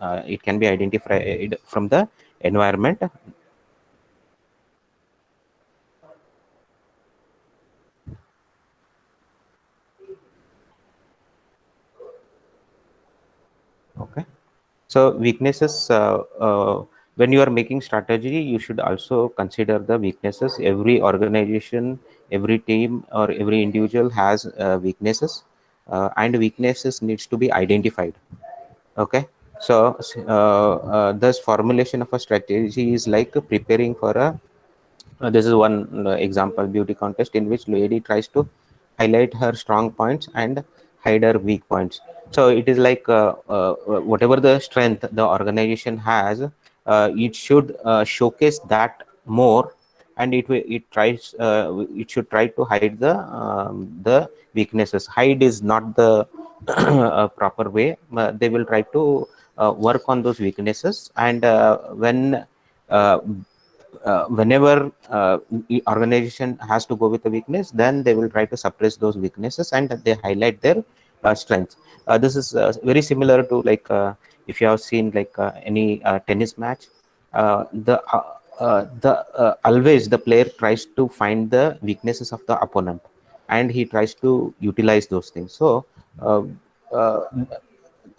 it can be identified from the environment. Okay. So weaknesses, when you are making strategy, you should also consider the weaknesses. Every organization, every team, or every individual has weaknesses, and weaknesses needs to be identified. Okay. So thus formulation of a strategy is like preparing for a this is one example beauty contest in which lady tries to highlight her strong points and hide her weak points. So it is like whatever the strength the organization has, it should showcase that more, and it should try to hide the weaknesses. Hide is not the proper way. They will try to work on those weaknesses, and uh, whenever organization has to go with a weakness, then they will try to suppress those weaknesses and they highlight their strengths. This is very similar to like if you have seen like any tennis match, the always the player tries to find the weaknesses of the opponent and he tries to utilize those things. So uh, uh,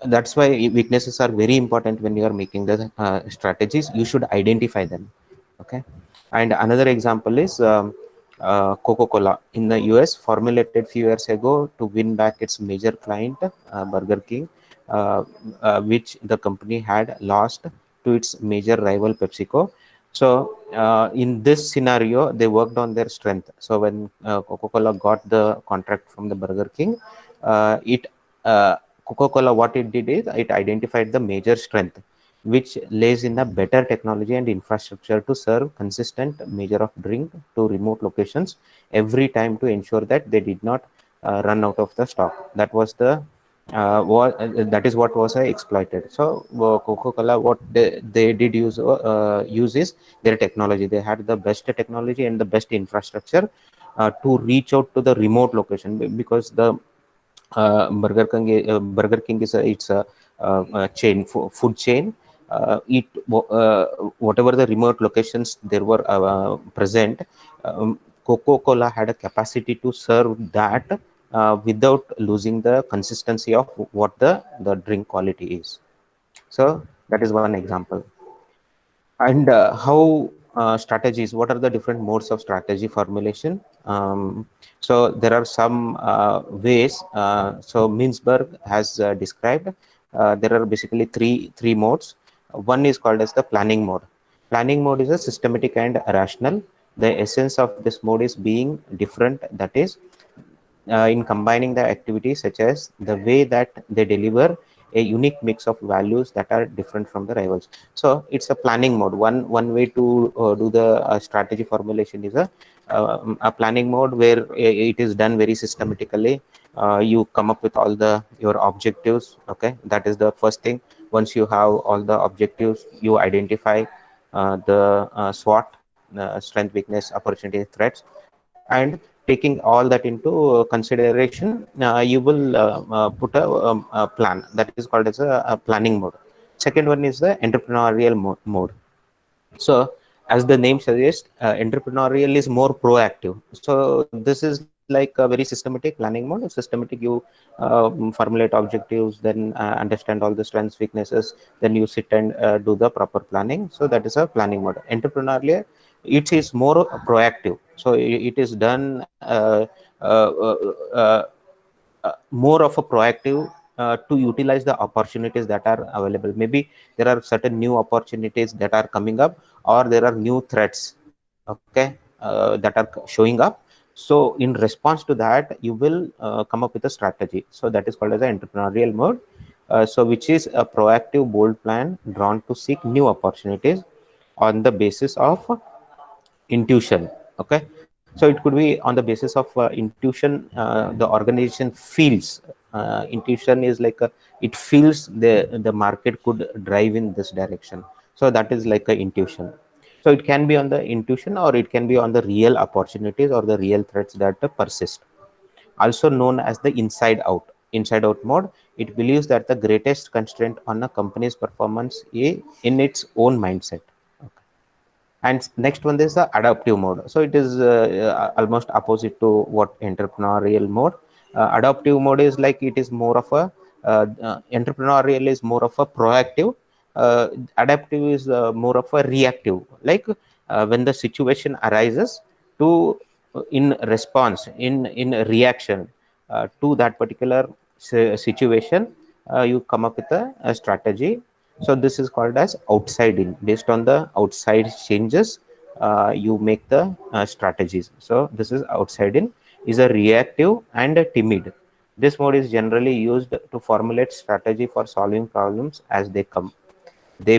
that's why weaknesses are very important when you are making the strategies. You should identify them. Okay. And another example is Coca-Cola in the US formulated few years ago to win back its major client, Burger King, uh, which the company had lost to its major rival PepsiCo. So in this scenario, they worked on their strength. So when Coca-Cola got the contract from the Burger King, it Coca-Cola, what it did is it identified the major strength, which lays in a better technology and infrastructure to serve consistent measure of drink to remote locations every time to ensure that they did not run out of the stock. That was the that is what was exploited. So Coca-Cola, what they did use is their technology. They had the best technology and the best infrastructure to reach out to the remote location, because the Burger King is a chain, food chain. It whatever the remote locations there were present, Coca-Cola had a capacity to serve that without losing the consistency of what the drink quality is. So that is one example. And how strategies, what are the different modes of strategy formulation? So there are some ways. So Mintzberg has described there are basically three modes. One is called as the planning mode. Planning mode is a systematic and rational. The essence of this mode is being different, that is in combining the activities such as the way that they deliver a unique mix of values that are different from the rivals. So it's a planning mode. One way to do the strategy formulation is a planning mode where it is done very systematically. You come up with all the your objectives. Okay, that is the first thing. Once you have all the objectives, you identify the SWOT, strength, weakness, opportunity, threats, and taking all that into consideration, you will put a plan that is called as a planning mode. Second one is the entrepreneurial mode. So as the name suggests, entrepreneurial is more proactive. So this is like a very systematic planning mode. Systematic, you formulate objectives, then understand all the strengths, weaknesses, then you sit and do the proper planning. So that is a planning mode. Entrepreneurial, it is more proactive. So it is done more of a proactive to utilize the opportunities that are available. Maybe there are certain new opportunities that are coming up, or there are new threats, okay, that are showing up. So in response to that, you will come up with a strategy. So that is called as an entrepreneurial mode. So which is a proactive bold plan drawn to seek new opportunities on the basis of intuition. Okay. So it could be on the basis of intuition. The organization feels, intuition is like it feels the market could drive in this direction. So that is like a intuition. So it can be on the intuition, or it can be on the real opportunities or the real threats that persist, also known as the inside out. inside out mode, it believes that the greatest constraint on a company's performance is in its own mindset. Okay. And next one is the adaptive mode. So it is almost opposite to what entrepreneurial mode. Adaptive mode is like it is more of a entrepreneurial is more of a proactive. uh, Adaptive is more of a reactive, like when the situation arises, to in response, in reaction to that particular situation, you come up with a strategy. So this is called as outside in. Based on the outside changes, you make the strategies. So this is outside in, is a reactive and a timid. This mode is generally used to formulate strategy for solving problems as they come. They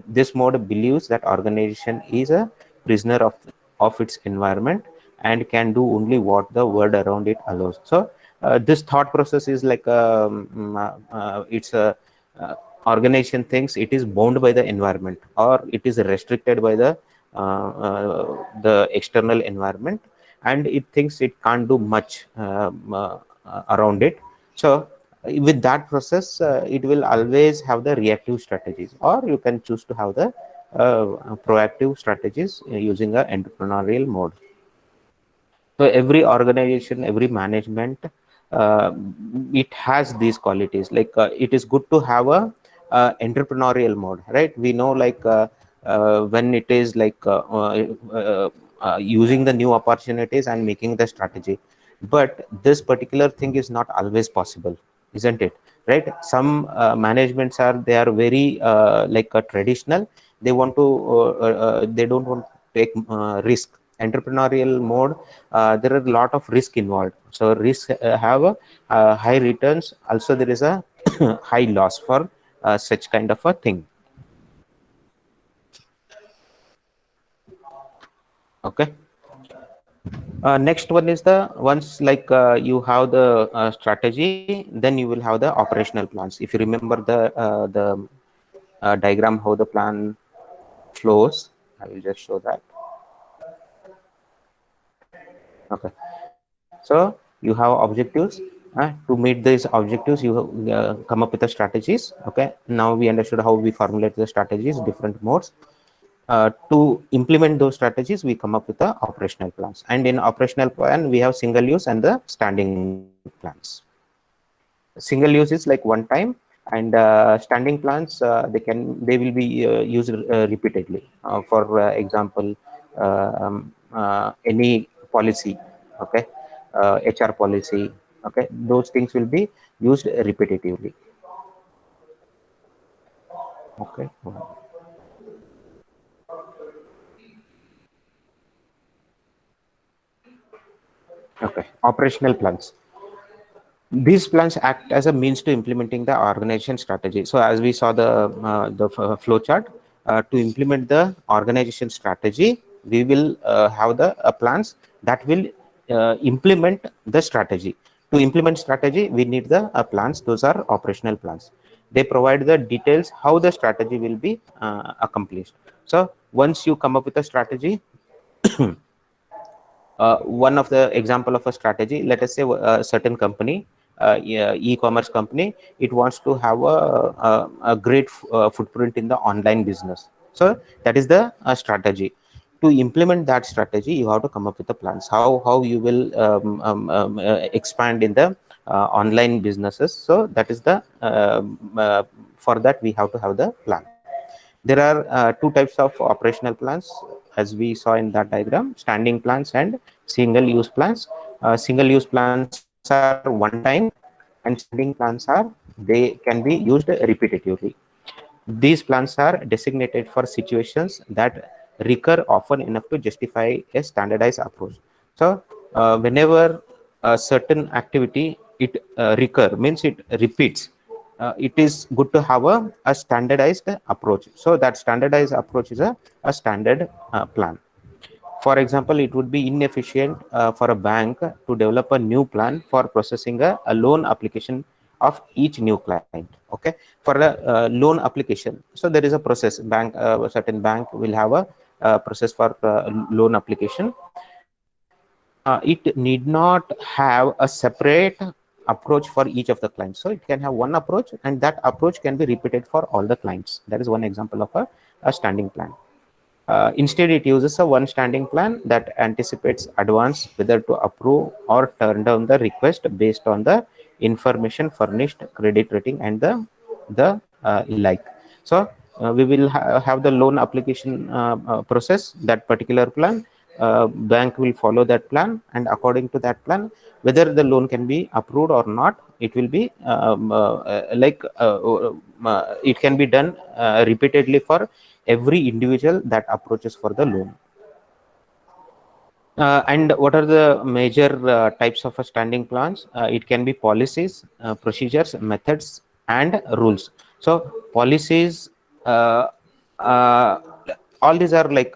This mode believes that organization is a prisoner of its environment and can do only what the world around it allows. So this thought process is like it's a organization thinks it is bound by the environment, or it is restricted by the external environment, and it thinks it can't do much around it. So with that process, it will always have the reactive strategies, or you can choose to have the proactive strategies using a entrepreneurial mode. So every organization, every management, uh, it has these qualities. Like it is good to have a entrepreneurial mode, right? We know, like when it is like using the new opportunities and making the strategy. But this particular thing is not always possible, isn't it? Right? Some managements are, they are very like traditional. They want to they don't want to take risk. Entrepreneurial mode, there are a lot of risk involved. So risk have a high returns. Also, there is a high loss for such kind of a thing. Okay. Next one is the, once like you have the strategy, then you will have the operational plans. If you remember the diagram, how the plan flows, I will just show that. Okay. So you have objectives. To meet these objectives, you come up with the strategies. Okay. Now we understood how we formulate the strategies, different modes. To implement those strategies, we come up with the operational plans. And in operational plan, we have single use and the standing plans. Single use is like one time, and standing plans, they will be used repeatedly. For example, any policy, okay, HR policy, okay, those things will be used repetitively. Okay. Okay. Operational plans. These plans act as a means to implementing the organization strategy. So as we saw the flow chart, to implement the organization strategy, we will have the plans that will implement the strategy. To implement strategy, we need the plans. Those are operational plans. They provide the details how the strategy will be accomplished. So once you come up with a strategy, one of the example of a strategy, let us say a certain company, yeah, e-commerce company, it wants to have a great footprint in the online business. So that is the strategy. To implement that strategy, you have to come up with the plans, how you will expand in the online businesses. So that is the for that we have to have the plan. There are two types of operational plans, as we saw in that diagram: standing plans and single use plans. Single use plans are one time, and standing plans are, they can be used repetitively. These plans are designated for situations that recur often enough to justify a standardized approach. So whenever a certain activity it recur, means it repeats, it is good to have a standardized approach. So that standardized approach is a standard plan. For example, it would be inefficient for a bank to develop a new plan for processing a loan application of each new client. Okay, for a loan application, so there is a process. Bank, a certain bank will have a process for loan application. It need not have a separate approach for each of the clients. So it can have one approach, and that approach can be repeated for all the clients. That is one example of a standing plan. Instead, it uses a one standing plan that anticipates advance whether to approve or turn down the request based on the information furnished, credit rating, and the like. So we will have the loan application process, that particular plan. Bank will follow that plan, and according to that plan, whether the loan can be approved or not, it will be it can be done repeatedly for every individual that approaches for the loan. And what are the major types of standing plans? It can be policies, procedures, methods, and rules. So policies, uh, uh, all these are like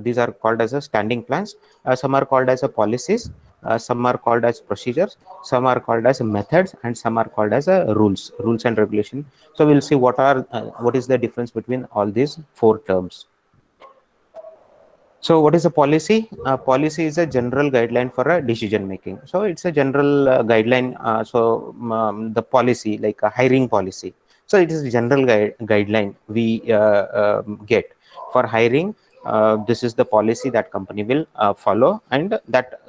these are called as a standing plans. Some are called as a policies, some are called as procedures, some are called as methods, and some are called as rules and regulation. So we'll see what is the difference between all these four terms. So what is a policy? Policy is a general guideline for a decision making. So it's a general guideline. The policy, like a hiring policy. So it is a general guideline we get for hiring. This is the policy that company will follow, and that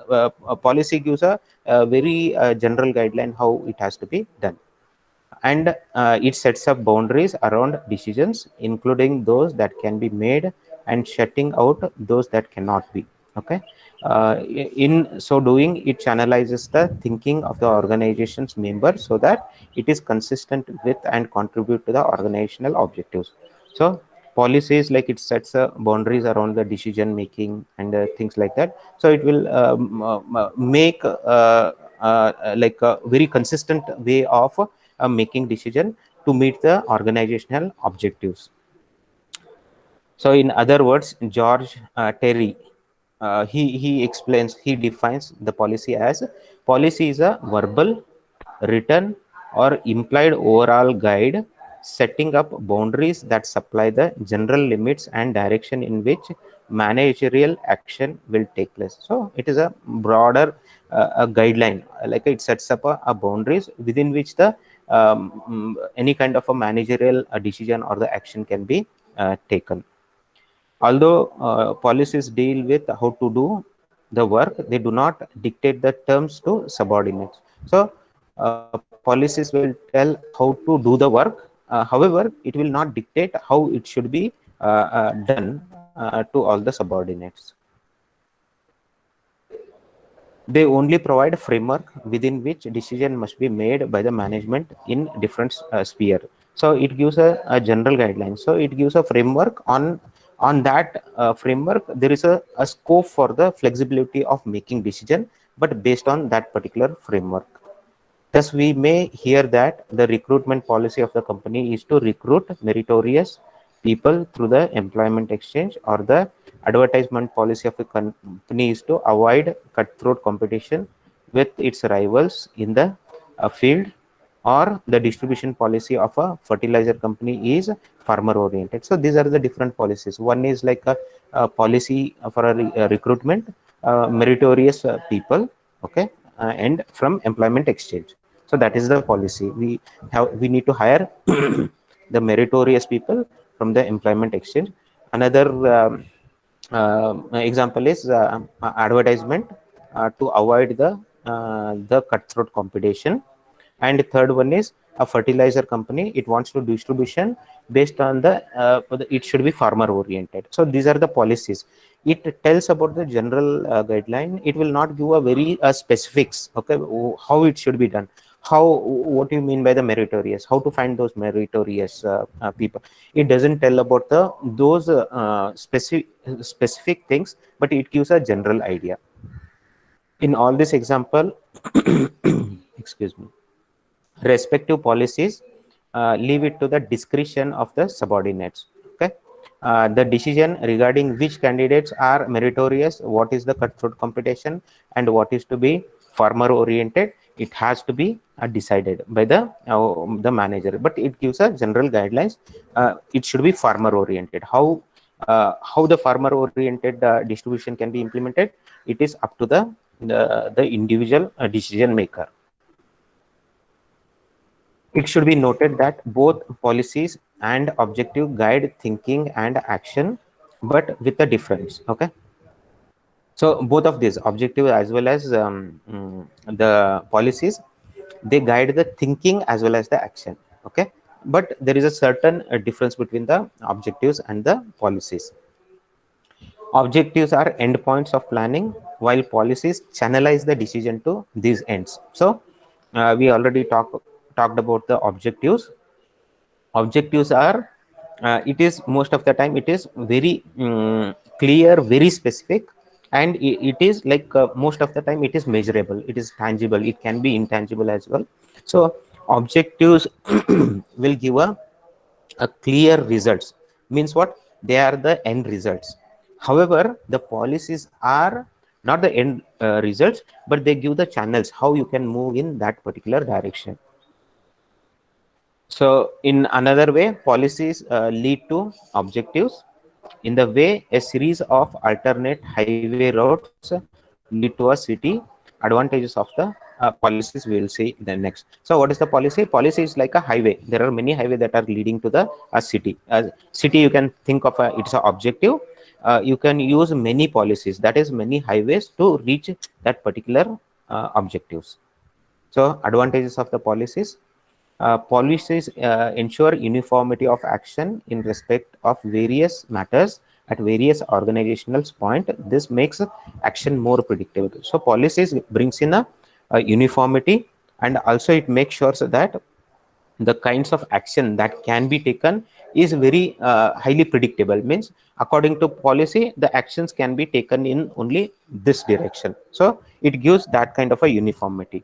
policy gives a very general guideline how it has to be done. And it sets up boundaries around decisions, including those that can be made and shutting out those that cannot be. Okay. In so doing, it channelizes the thinking of the organization's members so that it is consistent with and contribute to the organizational objectives. So policies, like, it sets boundaries around the decision making and things like that. So it will make like a very consistent way of making decision to meet the organizational objectives. So in other words, George Terry, he explains, he defines the policy as: policy is a verbal, written, or implied overall guide setting up boundaries that supply the general limits and direction in which managerial action will take place. So it is a broader a guideline, like it sets up a boundaries within which the any kind of a managerial decision or the action can be taken. Although policies deal with how to do the work, they do not dictate the terms to subordinates. So policies will tell how to do the work. However, it will not dictate how it should be done to all the subordinates. They only provide a framework within which decision must be made by the management in different sphere. So it gives a general guideline. So it gives a framework. On that framework, there is a scope for the flexibility of making decision, but based on that particular framework. Thus, we may hear that the recruitment policy of the company is to recruit meritorious people through the employment exchange, or the advertisement policy of a company is to avoid cutthroat competition with its rivals in the field, or the distribution policy of a fertilizer company is farmer oriented. So these are the different policies. One is like a policy for a recruitment, meritorious people, okay, and from employment exchange. So that is the policy. We need to hire the meritorious people from the employment exchange. Another example is advertisement to avoid the cutthroat competition. And third one is a fertilizer company. It wants to distribution based on it should be farmer oriented. So these are the policies. It tells about the general guideline. It will not give a very specifics, okay, how it should be done. What do you mean by the meritorious? How to find those meritorious people? It doesn't tell about those specific things, but it gives a general idea. In all this example, excuse me, respective policies leave it to the discretion of the subordinates. Okay. The decision regarding which candidates are meritorious, what is the cutthroat competition, and what is to be farmer oriented, it has to be decided by the manager. But it gives a general guidelines. It should be farmer oriented. How the farmer oriented distribution can be implemented, it is up to the individual decision maker. It should be noted that both policies and objective guide thinking and action, but with a difference. Okay. So both of these objective as well as the policies, they guide the thinking as well as the action. Okay. But there is a certain difference between the objectives and the policies. Objectives are endpoints of planning, while policies channelize the decision to these ends. So we already talked about the objectives. Objectives are it is most of the time it is very clear, very specific, and it is like most of the time it is measurable, it is tangible, it can be intangible as well. So objectives will give a clear results, means what, they are the end results. However, the policies are not the end results, but they give the channels how you can move in that particular direction. So in another way, policies lead to objectives in the way a series of alternate highway roads lead to a city. Advantages of the policies we will see the next. So what is the policy? Policy is like a highway. There are many highway that are leading to the city. City you can think of it's a objective. You can use many policies, that is many highways, to reach that particular objectives. So advantages of the policies. Policies ensure uniformity of action in respect of various matters at various organizational point. This makes action more predictable. So policies brings in a uniformity, and also it makes sure so that the kinds of action that can be taken is very highly predictable. Means according to policy, the actions can be taken in only this direction. So it gives that kind of a uniformity.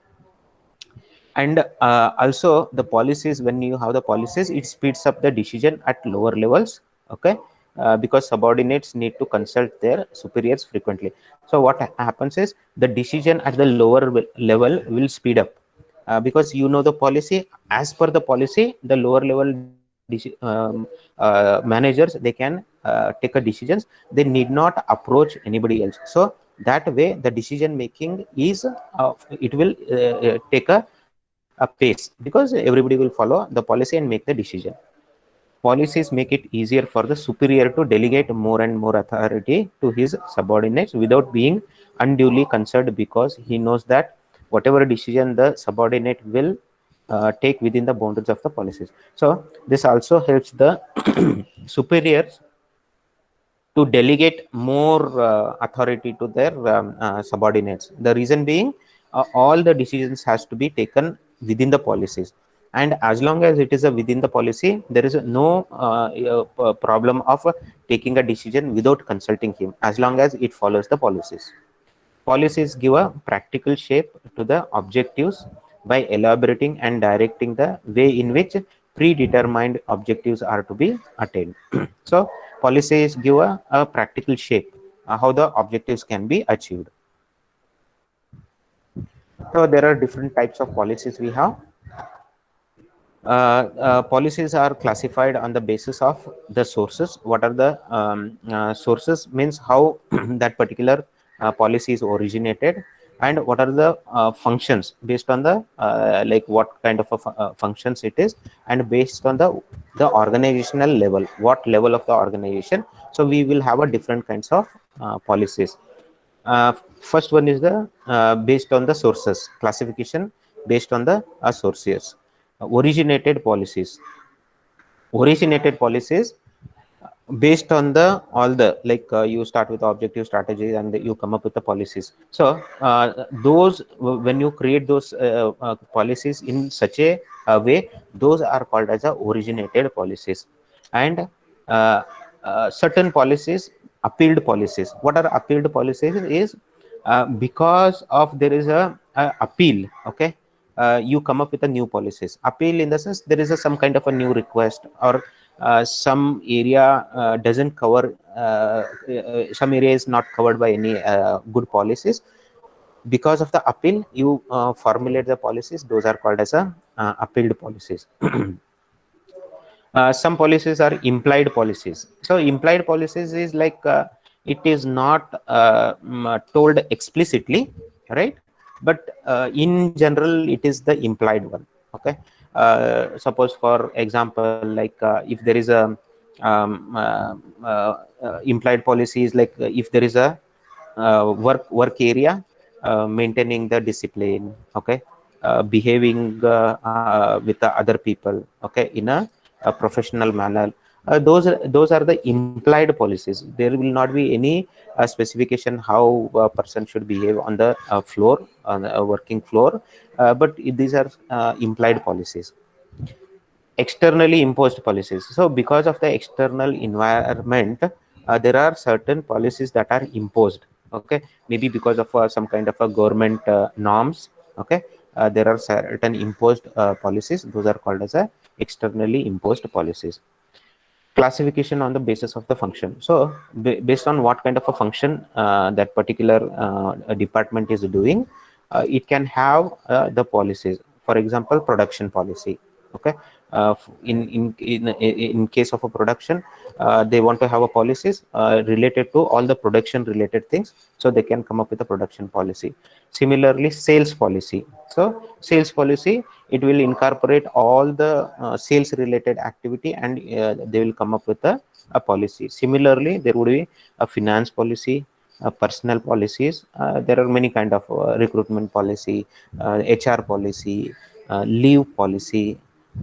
And also the policies, when you have the policies, it speeds up the decision at lower levels. Okay. Because subordinates need to consult their superiors frequently. So what happens is the decision at the lower level will speed up, because you know the policy. As per the policy, the lower level managers, they can take a decisions. They need not approach anybody else. So that way the decision making is it will take a pace, because everybody will follow the policy and make the decision. Policies make it easier for the superior to delegate more and more authority to his subordinates without being unduly concerned, because he knows that whatever decision the subordinate will take within the boundaries of the policies. So this also helps the superiors to delegate more authority to their subordinates. The reason being, all the decisions has to be taken within the policies, and as long as it is within the policy, there is no problem of taking a decision without consulting him, as long as it follows the policies. Policies give a practical shape to the objectives by elaborating and directing the way in which predetermined objectives are to be attained. So policies give a practical shape how the objectives can be achieved. So there are different types of policies we have. Policies are classified on the basis of the sources. What are the sources? Means how that particular policy is originated, and what are the functions, based on the like what kind of functions it is, and based on the organizational level, what level of the organization. So we will have a different kinds of policies. First one is the based on the sources classification, based on the sources. Originated policies. Originated policies based on the all the like you start with objective strategies and you come up with the policies. So those, when you create those policies in such a way, those are called as a originated policies. And certain policies, appealed policies. What are appealed policies is because of there is a appeal. Okay. You come up with a new policies. Appeal in the sense there is some kind of a new request, or some area doesn't cover, some area is not covered by any good policies. Because of the appeal, you formulate the policies. Those are called as a appealed policies. Some policies are implied policies. So implied policies is like it is not told explicitly, right? But in general, it is the implied one. Okay. Suppose for example, like if there is a um, implied policies, like if there is a work area, maintaining the discipline, okay, behaving with the other people, okay, in a professional manner. Those are the implied policies. There will not be any specification how a person should behave on the floor, on the working floor, but these are implied policies. Externally imposed policies. So because of the external environment, there are certain policies that are imposed, okay, maybe because of some kind of a government norms, okay. There are certain imposed policies. Those are called as a externally imposed policies. Classification on the basis of the function. So based on what kind of a function that particular department is doing, it can have the policies. For example, production policy, okay. In case of a production, they want to have a policies related to all the production related things, so they can come up with a production policy. Similarly, sales policy. So sales policy, it will incorporate all the sales related activity, and they will come up with a policy. Similarly, there would be a finance policy, personal policies. There are many kind of recruitment policy, HR policy, leave policy,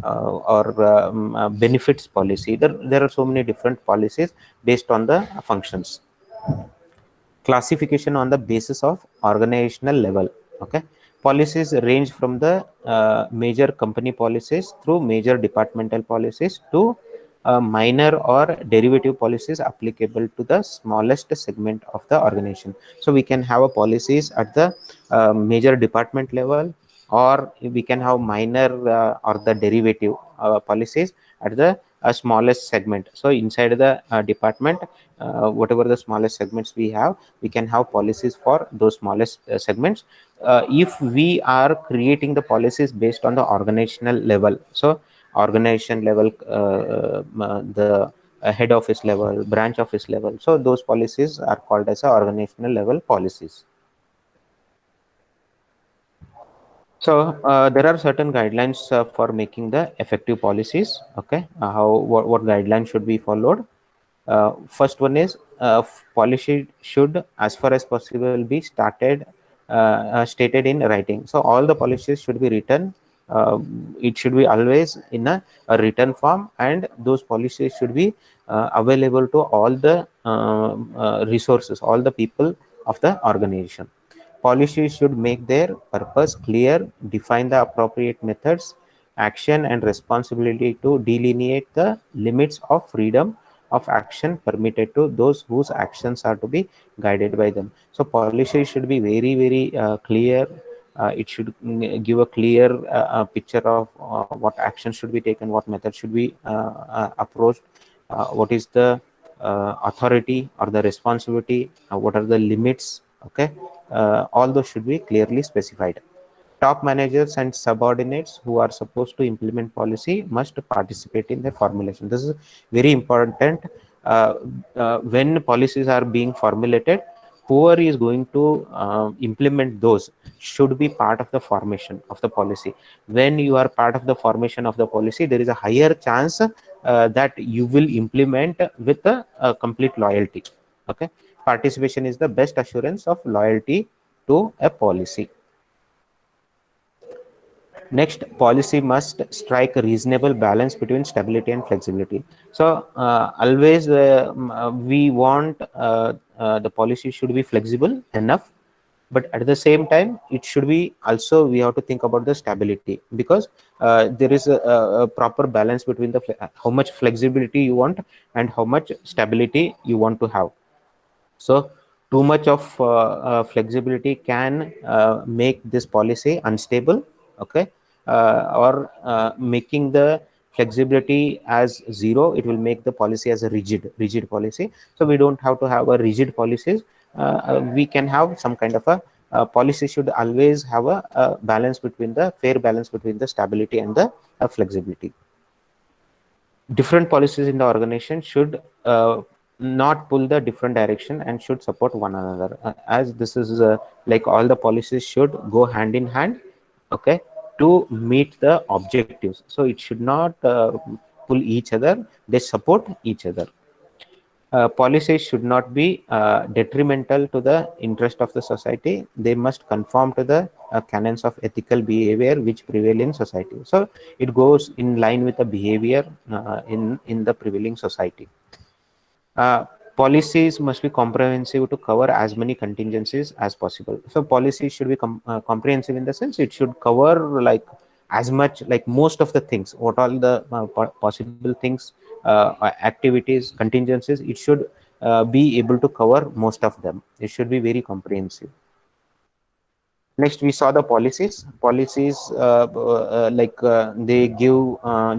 or benefits policy. There are so many different policies based on the functions. Classification on the basis of organizational level, okay. Policies range from the major company policies through major departmental policies to minor or derivative policies applicable to the smallest segment of the organization. So we can have a policies at the major department level, or we can have minor or the derivative policies at the smallest segment. So inside the department, whatever the smallest segments we have, we can have policies for those smallest segments. If we are creating the policies based on the organizational level, so organization level, the head office level, branch office level, so those policies are called as a organizational level policies. So there are certain guidelines for making the effective policies, okay. How what guidelines should be followed? First one is policy should, as far as possible, be stated in writing. So all the policies should be written. It should be always in a written form, and those policies should be available to all the resources, all the people of the organization. Policies should make their purpose clear, define the appropriate methods, action, and responsibility to delineate the limits of freedom of action permitted to those whose actions are to be guided by them. So policy should be very, very clear. It should give a clear picture of what action should be taken, what method should be approached, what is the authority or the responsibility, what are the limits, okay. All those should be clearly specified. Top managers and subordinates who are supposed to implement policy must participate in the formulation. This is very important. uh, when policies are being formulated, whoever is going to implement those should be part of the formation of the policy. When you are part of the formation of the policy, there is a higher chance that you will implement with a complete loyalty, okay. Participation is the best assurance of loyalty to a policy. Next, policy must strike a reasonable balance between stability and flexibility. So always we want the policy should be flexible enough, but at the same time it should be also, we have to think about the stability, because there is a proper balance between the how much flexibility you want and how much stability you want to have. So too much of flexibility can make this policy unstable, okay. Or making the flexibility as zero, it will make the policy as a rigid policy. So we don't have to have a rigid policies. We can have some kind of a policy should always have a balance between the fair balance between the stability and the flexibility. Different policies in the organization should not pull the different direction and should support one another, as this is like all the policies should go hand in hand, okay, to meet the objectives. So it should not pull each other, they support each other. Policies should not be detrimental to the interest of the society. They must conform to the canons of ethical behavior which prevail in society. So it goes in line with the behavior in the prevailing society. uh, Policies must be comprehensive to cover as many contingencies as possible. So policies should be comprehensive in the sense it should cover like as much, like most of the things, what all the possible things, activities, contingencies, it should be able to cover most of them. It should be very comprehensive. Next, we saw the policies. Policies they give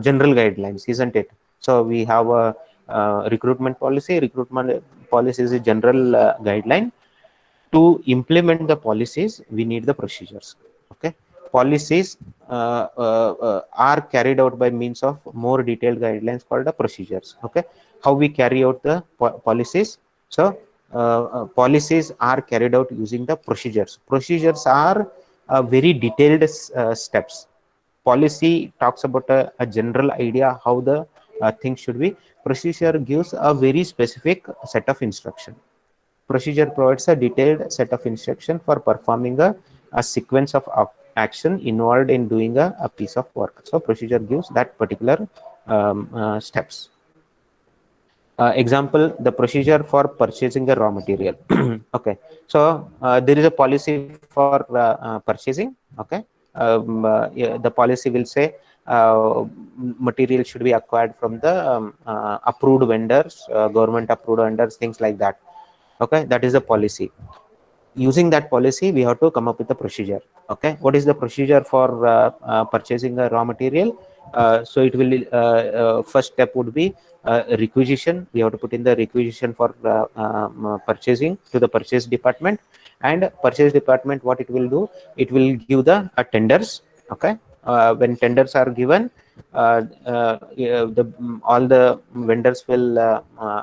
general guidelines, isn't it? So we have a recruitment policy. Recruitment policy is a general guideline. To implement the policies, we need the procedures. Okay, policies are carried out by means of more detailed guidelines called the procedures. Okay, how we carry out the policies? So policies are carried out using the procedures. Procedures are very detailed steps. Policy talks about a general idea how the thing should be. Procedure gives a very specific set of instruction. Procedure provides a detailed set of instruction for performing a sequence of action involved in doing a piece of work. So procedure gives that particular steps. Example, the procedure for purchasing the raw material. Okay, so there is a policy for purchasing. Okay, yeah, the policy will say material should be acquired from the approved vendors, government approved vendors, things like that. Okay, that is the policy. Using that policy, we have to come up with a procedure. Okay, what is the procedure for purchasing a raw material? So it will first step would be requisition. We have to put in the requisition for purchasing to the purchase department. And purchase department, what it will do, it will give the tenders. Okay, when tenders are given, yeah, all the vendors will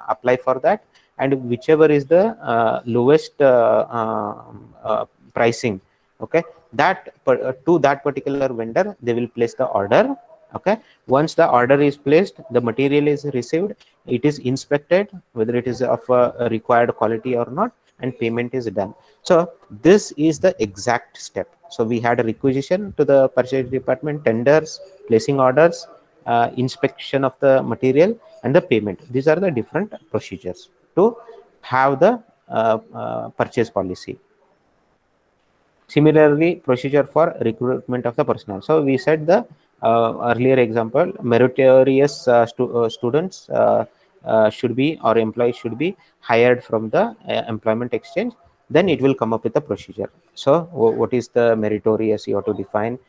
apply for that, and whichever is the lowest pricing, okay, that to that particular vendor they will place the order. Okay, once the order is placed, the material is received, it is inspected whether it is of a required quality or not, and payment is done. So this is the exact step. So we had a requisition to the purchase department, tenders, placing orders, inspection of the material, and the payment. These are the different procedures to have the purchase policy. Similarly, procedure for recruitment of the personnel. So we said the earlier example, meritorious students should be, or employees should be hired from the employment exchange. Then it will come up with a procedure. So what is the meritorious? You have to define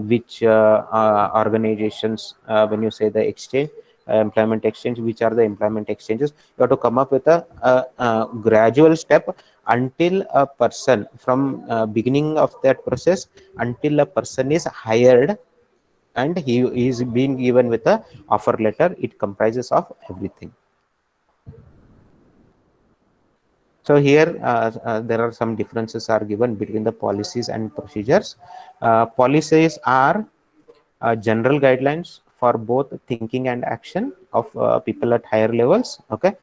which organizations, when you say the exchange, employment exchange, which are the employment exchanges. You have to come up with a gradual step until a person, from beginning of that process until a person is hired and he is being given with a offer letter. It comprises of everything. So here there are some differences are given between the policies and procedures. Policies are general guidelines for both thinking and action of people at higher levels. Okay,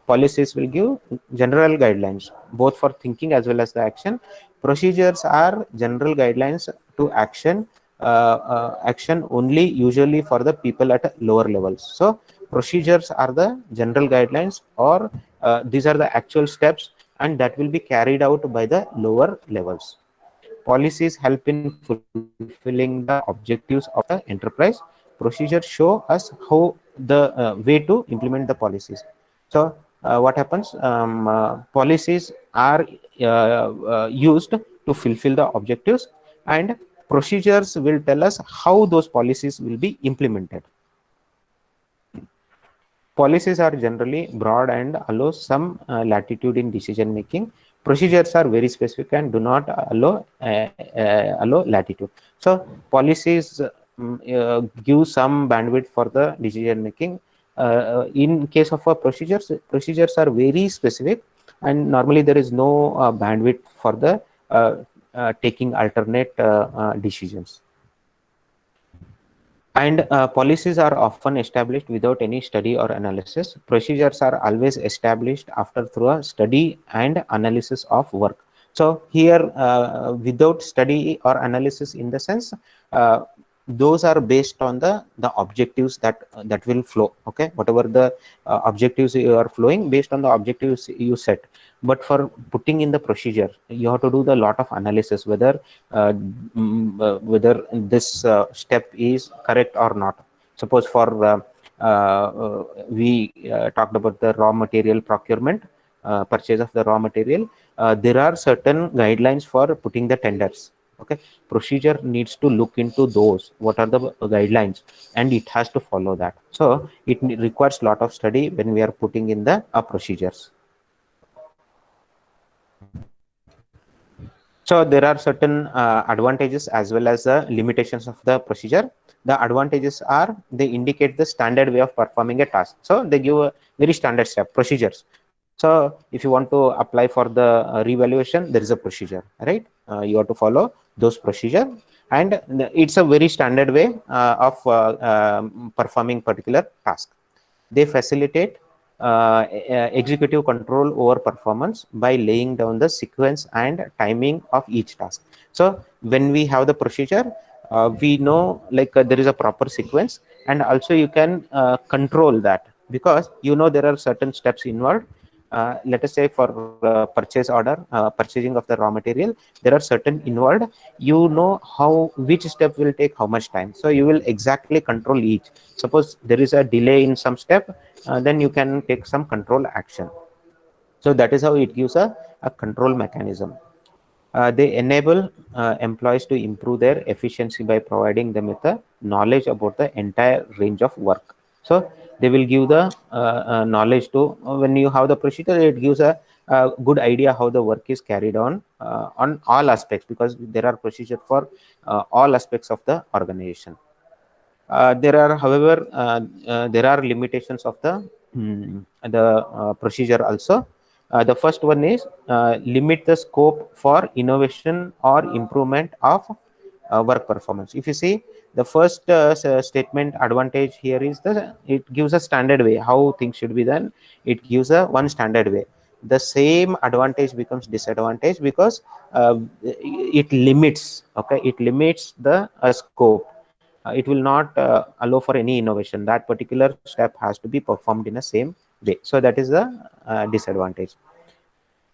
policies will give general guidelines both for thinking as well as the action. Procedures are general guidelines to action only, usually for the people at lower levels. So procedures are the general guidelines, or these are the actual steps, and that will be carried out by the lower levels. Policies help in fulfilling the objectives of the enterprise. Procedures show us how the way to implement the policies. So what happens? Policies are used to fulfill the objectives, and procedures will tell us how those policies will be implemented. Policies are generally broad and allow some latitude in decision making. Procedures are very specific and do not allow latitude. So policies give some bandwidth for the decision making. In case of procedures are very specific, and normally there is no bandwidth for the taking alternate decisions. And policies are often established without any study or analysis. Procedures are always established after through a study and analysis of work. So here, without study or analysis, in the sense, uh, those are based on the objectives that will flow. Okay, whatever the objectives you are flowing, based on the objectives you set. But for putting in the procedure, you have to do the lot of analysis whether whether this step is correct or not. Suppose for we talked about the raw material procurement, purchase of the raw material. There are certain guidelines for putting the tenders. Okay, procedure needs to look into those. What are the guidelines, and it has to follow that. So it requires lot of study when we are putting in the procedures. So there are certain advantages as well as the limitations of the procedure. The advantages are they indicate the standard way of performing a task. So they give a very standard step procedures. So if you want to apply for the revaluation, there is a procedure, right? You have to follow those procedure, and it's a very standard way of performing particular task. They facilitate executive control over performance by laying down the sequence and timing of each task. So when we have the procedure, we know like there is a proper sequence, and also you can control that because you know there are certain steps involved. Let us say for purchase order, purchasing of the raw material, there are certain involved. You know how which step will take how much time, so you will exactly control each. Suppose there is a delay in some step, then you can take some control action. So that is how it gives a control mechanism. They enable employees to improve their efficiency by providing them with the knowledge about the entire range of work. So they will give the knowledge to when you have the procedure, it gives a good idea how the work is carried on all aspects, because there are procedure for all aspects of the organization. There are, however, there are limitations of the procedure also. The first one is limit the scope for innovation or improvement of work performance. If you see the first statement advantage here is the it gives a standard way how things should be done. It gives a one standard way. The same advantage becomes disadvantage because it limits. Okay, it limits the scope. It will not allow for any innovation. That particular step has to be performed in the same way. So that is the disadvantage.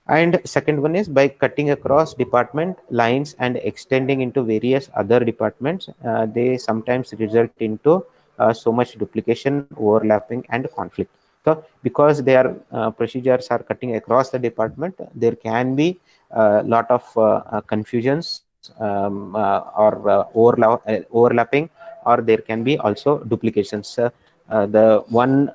And second one is by cutting across department lines and extending into various other departments, they sometimes result into so much duplication, overlapping, and conflict. So because their procedures are cutting across the department, there can be a lot of confusions or overlapping, or there can be also duplications. The one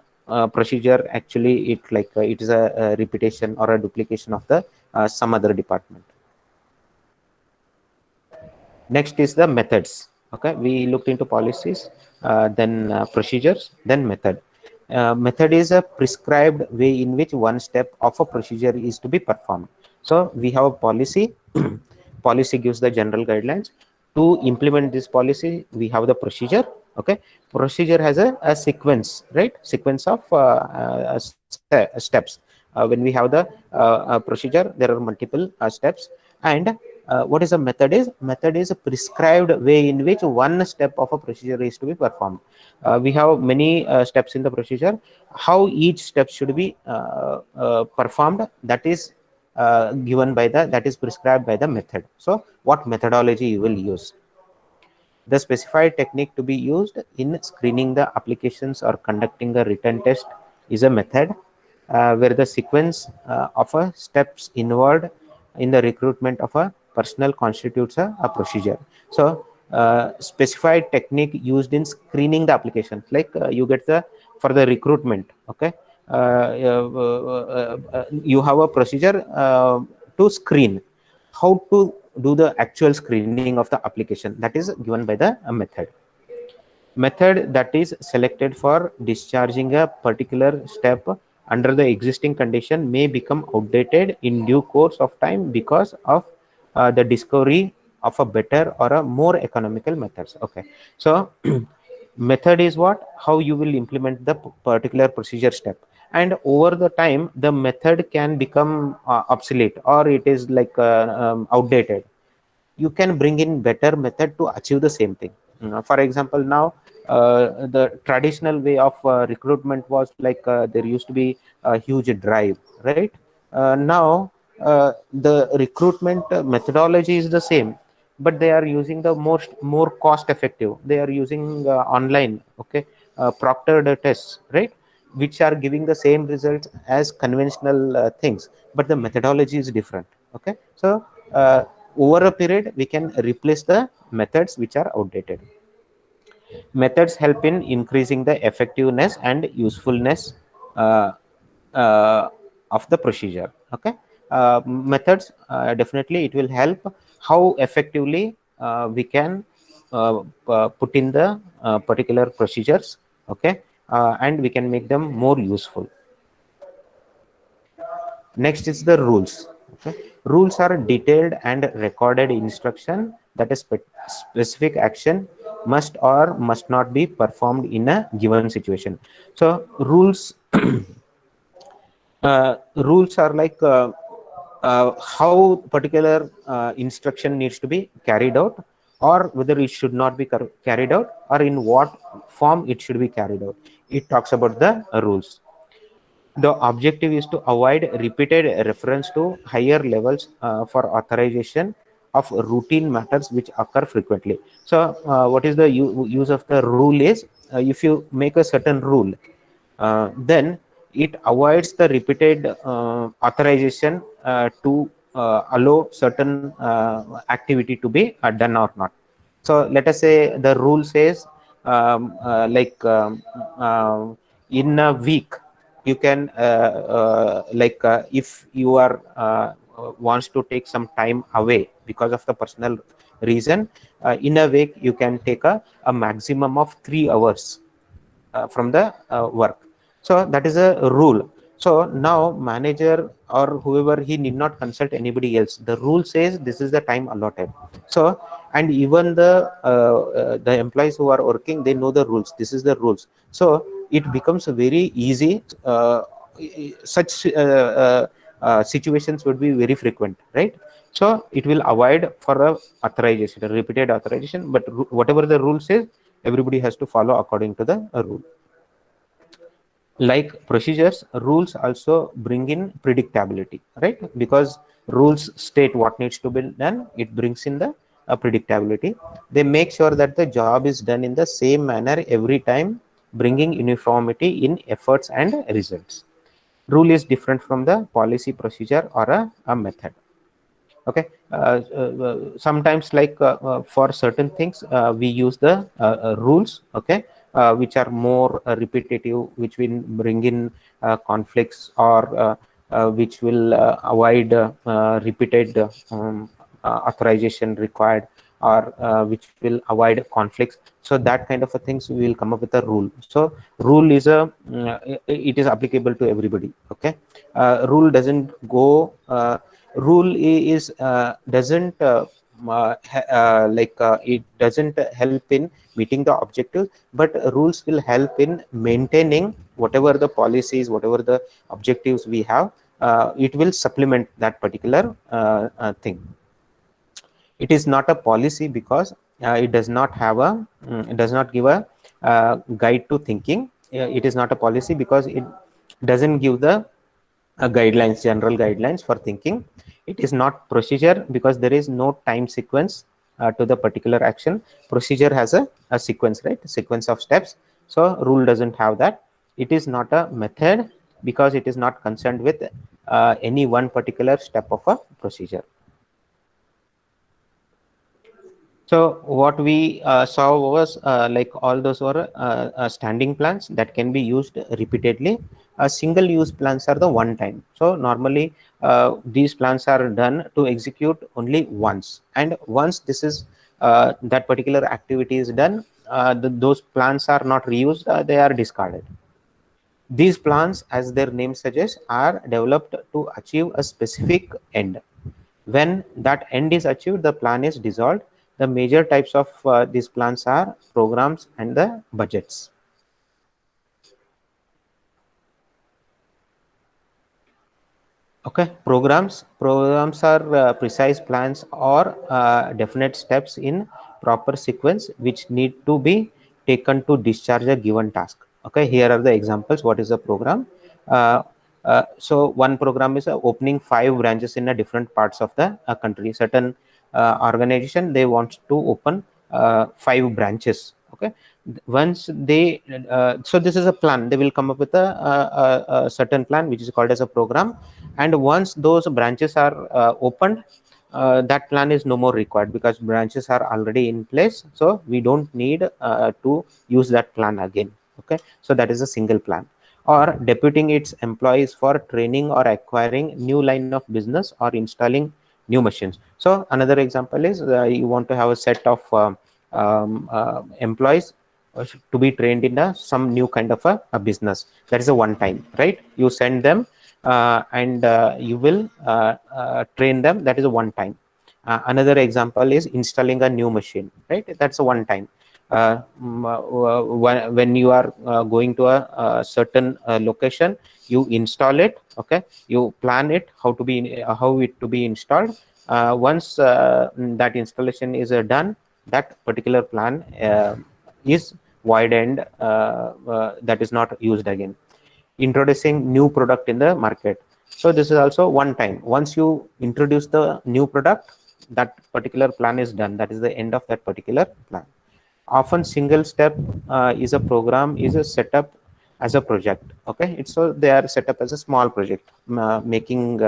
procedure actually it is a repetition or a duplication of the some other department. Next is the methods. Okay, we looked into policies, then procedures, then method. Method is a prescribed way in which one step of a procedure is to be performed. So we have a policy. Policy gives the general guidelines. To implement this policy, we have the procedure. Okay, procedure has a sequence, right? Sequence of steps. When we have the procedure, there are multiple steps. And what is a method is? Method is a prescribed way in which one step of a procedure is to be performed. We have many steps in the procedure. How each step should be performed, that is given by the, that is prescribed by the method. So what methodology you will use? The specified technique to be used in screening the applications or conducting a written test is a method where the sequence of steps involved in the recruitment of a personnel constitutes a procedure. So specified technique used in screening the application, like you get the for the recruitment. Okay, you have a procedure to screen. How to do the actual screening of the application, that is given by the method. Method that is selected for discharging a particular step under the existing condition may become outdated in due course of time because of the discovery of a better or a more economical methods. Okay, so Method is what? How you will implement the particular procedure step. And over the time, the method can become obsolete, or it is like outdated. You can bring in better method to achieve the same thing. For example, now the traditional way of recruitment was like there used to be a huge drive, right? Now the recruitment methodology is the same, but they are using the most more cost effective. They are using online, okay, proctored tests, right, which are giving the same results as conventional things, but the methodology is different. Okay, so over a period we can replace the methods which are outdated. Methods help in increasing the effectiveness and usefulness uh, uh, of the procedure. Okay, methods definitely it will help how effectively we can put in the particular procedures. Okay, and we can make them more useful. Next is the rules. Okay. Rules are detailed and recorded instruction that a specific action must or must not be performed in a given situation. So rules, rules are like how particular instruction needs to be carried out, or whether it should not be carried out, or in what form it should be carried out. It talks about the rules. The objective is to avoid repeated reference to higher levels for authorization of routine matters which occur frequently. So, what is the use of the rule is, if you make a certain rule, then it avoids the repeated authorization to allow certain activity to be done or not. So let us say the rule says like in a week you can like if you are wants to take some time away because of the personal reason, in a week you can take a maximum of 3 hours from the work. So that is a rule. So now manager or whoever, he need not consult anybody else. The rule says this is the time allotted. So, and even the employees who are working, they know the rules. This is the rules. So it becomes very easy. Such situations would be very frequent, right? So it will avoid for a authorization, a repeated authorization. But whatever the rule says, everybody has to follow according to the rule. Like procedures, rules also bring in predictability, right? Because rules state what needs to be done, it brings in the predictability. They make sure that the job is done in the same manner every time, bringing uniformity in efforts and results. Rule is different from the policy, procedure, or a method. Okay, sometimes like for certain things we use the rules, okay, which are more repetitive, which will bring in conflicts, or which will avoid repeated authorization required, or which will avoid conflicts. So that kind of a things we will come up with a rule. So rule is it is applicable to everybody. Okay, rule doesn't go rule is doesn't like it doesn't help in meeting the objective, but rules will help in maintaining whatever the policies, whatever the objectives we have. It will supplement that particular thing. It is not a policy because it does not have a it does not give a guide to thinking. It is not a policy because it doesn't give the guidelines, general guidelines for thinking. It is not procedure because there is no time sequence to the particular action. Procedure has a sequence, right? Sequence of steps. So rule doesn't have that. It is not a method because it is not concerned with any one particular step of a procedure. So what we saw was like all those were standing plans that can be used repeatedly. Single use plans are the one time. So normally these plans are done to execute only once, and once this is that particular activity is done, those plans are not reused, they are discarded. These plans, as their name suggests, are developed to achieve a specific end. When that end is achieved, the plan is dissolved. The major types of these plans are programs and the budgets. Okay, programs are precise plans or definite steps in proper sequence which need to be taken to discharge a given task. Okay, here are the examples. What is a program? uh, so one program is opening 5 branches in a different parts of the country. Certain organization, they want to open 5 branches. Okay, once they so this is a plan. They will come up with a certain plan which is called as a program, and once those branches are opened, that plan is no more required because branches are already in place, so we don't need to use that plan again. Okay, so that is a single plan. Or deputing its employees for training or acquiring new line of business or installing new machines. So another example is you want to have a set of employees to be trained in some new kind of a business. That is a one time, right? You send them and you will train them. That is a one time. Another example is installing a new machine, right? That's a one time. When you are going to a certain location, you install it. Okay, you plan it how to be how it to be installed. Once that installation is done, that particular plan is void and that is not used again. Introducing new product in the market. So this is also one time. Once you introduce the new product, that particular plan is done. That is the end of that particular plan. Often single step is a program is a setup as a project. Okay, it's so they are set up as a small project, making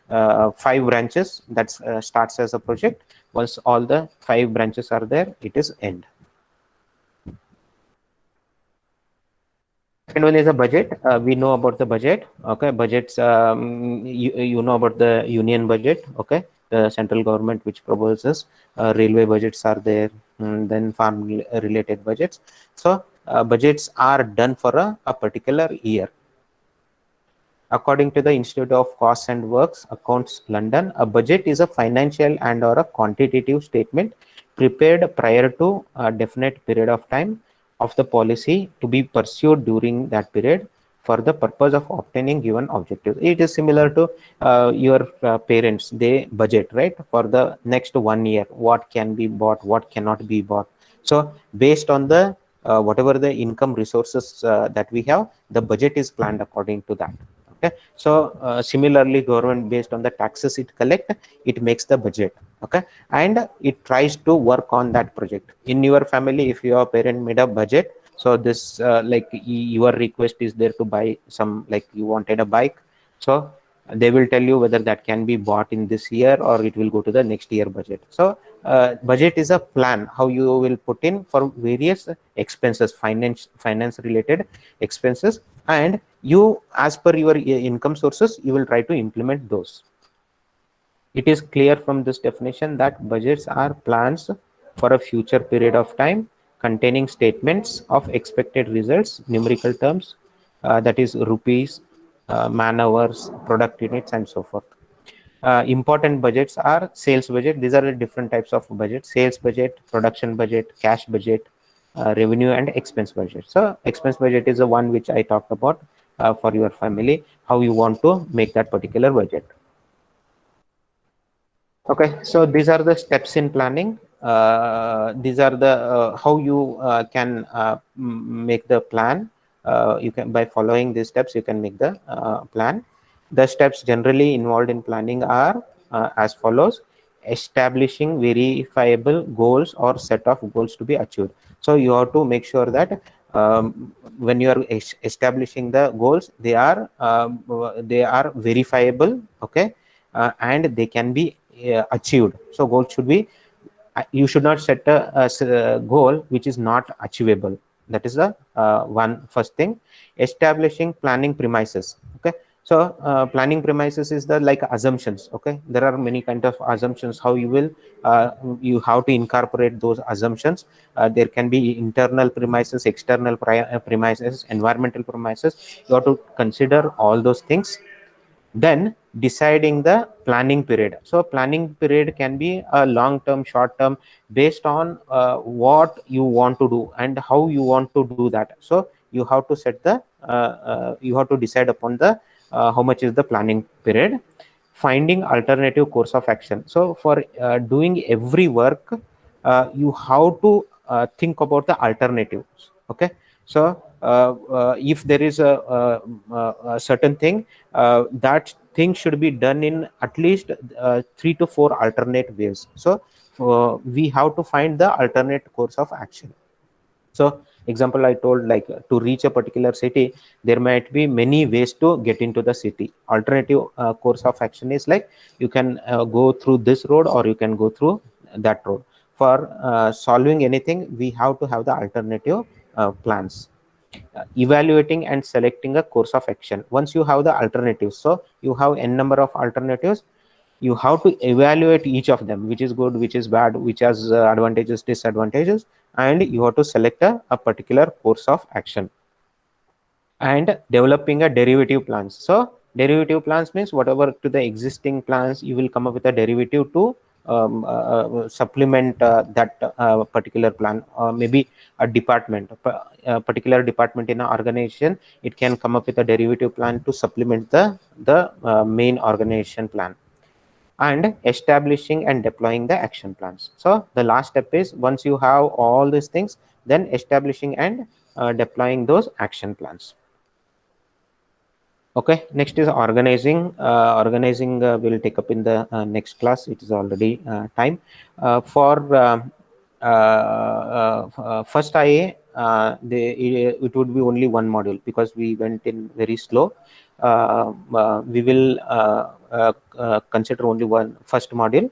5 branches. That starts as a project. Once all the 5 branches are there, it is end. Second one is a budget. We know about the budget. Okay, budgets. You know about the union budget. Okay, the central government which proposes railway budgets are there. Then farm related budgets. So budgets are done for a particular year. According to the Institute of Costs and Works Accounts, London, a budget is a financial and or a quantitative statement prepared prior to a definite period of time of the policy to be pursued during that period for the purpose of obtaining given objectives. It is similar to your parents. They budget, right, for the next one year, what can be bought, what cannot be bought. So based on the whatever the income resources that we have, the budget is planned according to that. Okay, so similarly government, based on the taxes it collect, it makes the budget. Okay, and it tries to work on that project. In your family, if your parent made a budget, so this like your request is there to buy some, like you wanted a bike, so they will tell you whether that can be bought in this year or it will go to the next year budget. So budget is a plan how you will put in for various expenses, finance related expenses, and you, as per your income sources, you will try to implement those. It is clear from this definition that budgets are plans for a future period of time containing statements of expected results, numerical terms, that is rupees, man hours, product units, and so forth. Important budgets are sales budget. These are the different types of budget: sales budget, production budget, cash budget, revenue and expense budget. So expense budget is the one which I talked about for your family, how you want to make that particular budget. Okay, so these are the steps in planning. These are the how you can make the plan. You can, by following these steps, you can make the plan. The steps generally involved in planning are as follows: establishing verifiable goals or set of goals to be achieved. So you have to make sure that when you are establishing the goals, they are verifiable. Okay, and they can be achieved. So goal should be, you should not set a goal which is not achievable. That is the one first thing. Establishing planning premises. Okay, so planning premises is the like assumptions. Okay, there are many kind of assumptions how you will you have to incorporate those assumptions. There can be internal premises, external premises, environmental premises. You have to consider all those things. Then deciding the planning period. So planning period can be a long term, short term, based on what you want to do and how you want to do that. So you have to set the you have to decide upon the how much is the planning period. Finding alternative course of action. So for doing every work, you have to think about the alternatives. Okay. So if there is a certain thing, that thing should be done in at least 3 to 4 alternate ways. So we have to find the alternate course of action. So example I told, like to reach a particular city, there might be many ways to get into the city. Alternative course of action is like you can go through this road or you can go through that road. For solving anything, we have to have the alternative plans. Evaluating and selecting a course of action. Once you have the alternatives, so you have n number of alternatives, you have to evaluate each of them, which is good, which is bad, which has advantages, disadvantages, and you have to select a particular course of action. And developing a derivative plans. So derivative plans means whatever to the existing plans, you will come up with a derivative to supplement that particular plan. Or maybe a department, a particular department in an organization, it can come up with a derivative plan to supplement the main organization plan. And establishing and deploying the action plans. So the last step is, once you have all these things, then establishing and deploying those action plans. Okay, next is organizing. Organizing we'll take up in the next class. It is already time. For first IA, it would be only one module because we went in very slow. We will consider only one first module.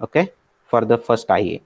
Okay, for the first IA.